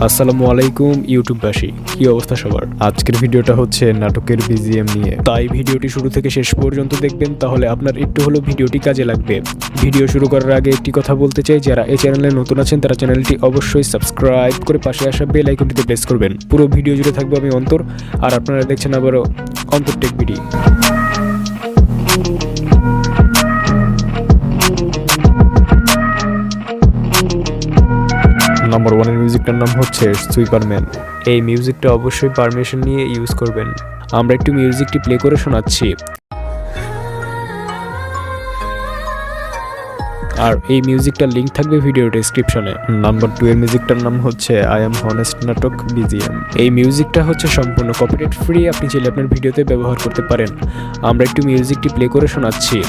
আসসালামু আলাইকুম ইউটিউববাসী, কি অবস্থা সবার। আজকের ভিডিওটা হচ্ছে নাটকের বিজিএম নিয়ে, তাই ভিডিওটি শুরু থেকে শেষ পর্যন্ত দেখবেন, তাহলে আপনার একটু হলেও ভিডিওটি কাজে লাগবে। ভিডিও শুরু করার আগে একটি কথা বলতে চাই, যারা এই চ্যানেলে নতুন আছেন তারা চ্যানেলটি অবশ্যই সাবস্ক্রাইব করে পাশে আসা বেল আইকনটিতে প্রেস করবেন। পুরো ভিডিও জুড়ে থাকবো আমি অন্তর, আর আপনারা দেখছেন আবারও অন্তর টেক ভিডিও। নাম্বার 1 এর মিউজিকটার নাম হচ্ছে সুইপারম্যান। এই মিউজিকটা অবশ্যই পারমিশন নিয়ে ইউজ করবেন। আমরা একটু মিউজিকটি প্লে করে শোনাচ্ছি। আর এই মিউজিকটার লিঙ্ক থাকবে ভিডিও ডেসক্রিপশনে। নাম্বার 2 এর মিউজিকটার নাম হচ্ছে আই এম হনেস্ট নাটক বিজিএম। এই মিউজিকটা হচ্ছে সম্পূর্ণ কপিরাইট ফ্রি, আপনি চাইলে আপনার ভিডিওতে ব্যবহার করতে পারেন। আমরা একটু মিউজিকটি প্লে করে শোনাচ্ছি।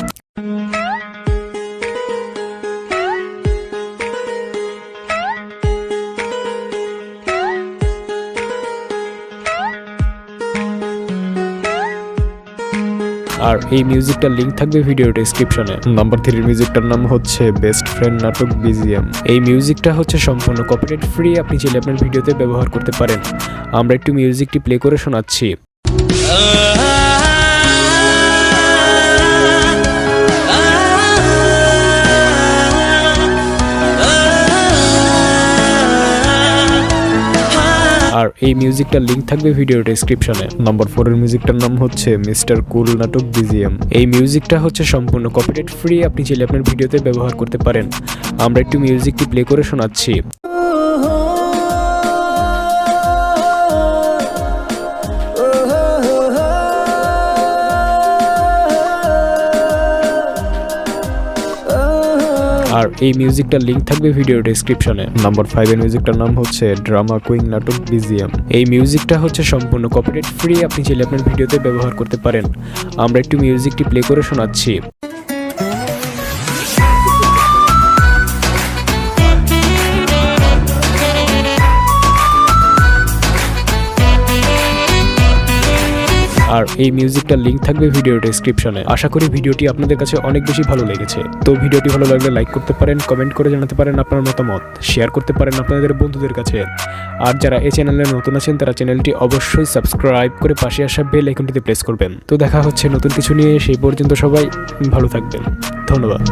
আর এই মিউজিকটার লিঙ্ক থাকবে ভিডিও ডেসক্রিপশনে। নাম্বার 3 এর মিউজিকটার নাম হচ্ছে বেস্ট ফ্রেন্ড নাটক বিজিএম। এই মিউজিকটা হচ্ছে সম্পূর্ণ কপিরাইট ফ্রি, আপনি চাইলে আপনার ভিডিওতে ব্যবহার করতে পারেন। আমরা একটু মিউজিকটি প্লে করে শোনাচ্ছি। আর এই মিউজিকটার লিঙ্ক থাকবে ভিডিও ডেসক্রিপশনে। নাম্বার 4 এর মিউজিকটার নাম হচ্ছে মিস্টার কুল নাটক বিজিএম। এই মিউজিকটা হচ্ছে সম্পূর্ণ কপিরাইট ফ্রি, আপনি চাইলে আপনার ভিডিওতে ব্যবহার করতে পারেন। আমরা একটু মিউজিকটি প্লে করে শোনাচ্ছি। আর এই মিউজিকটার লিঙ্ক থাকবে ভিডিও ডেসক্রিপশনে। নাম্বার 5 এর মিউজিকটার নাম হচ্ছে ড্রামা কুইং নাটক বিজিএম। এই মিউজিকটা হচ্ছে সম্পূর্ণ কপিরাইট ফ্রি, আপনি চাইলে আপনার ভিডিওতে ব্যবহার করতে পারেন। আমরা একটু মিউজিকটি প্লে করে শোনাচ্ছি। আর এই মিউজিকটার লিঙ্ক থাকবে ভিডিও ডেসক্রিপশনে। আশা করি ভিডিওটি আপনাদের কাছে অনেক বেশি ভালো লেগেছে। তো ভিডিওটি ভালো লাগলে লাইক করতে পারেন, কমেন্ট করে জানাতে পারেন আপনার মতামত, শেয়ার করতে পারেন আপনাদের বন্ধুদের কাছে। আর যারা এই চ্যানেলে নতুন আছেন তারা চ্যানেলটি অবশ্যই সাবস্ক্রাইব করে পাশে আসা বেল আইকনটিতে প্রেস করবেন। তো দেখা হচ্ছে নতুন কিছু নিয়ে, সেই পর্যন্ত সবাই ভালো থাকবেন। ধন্যবাদ।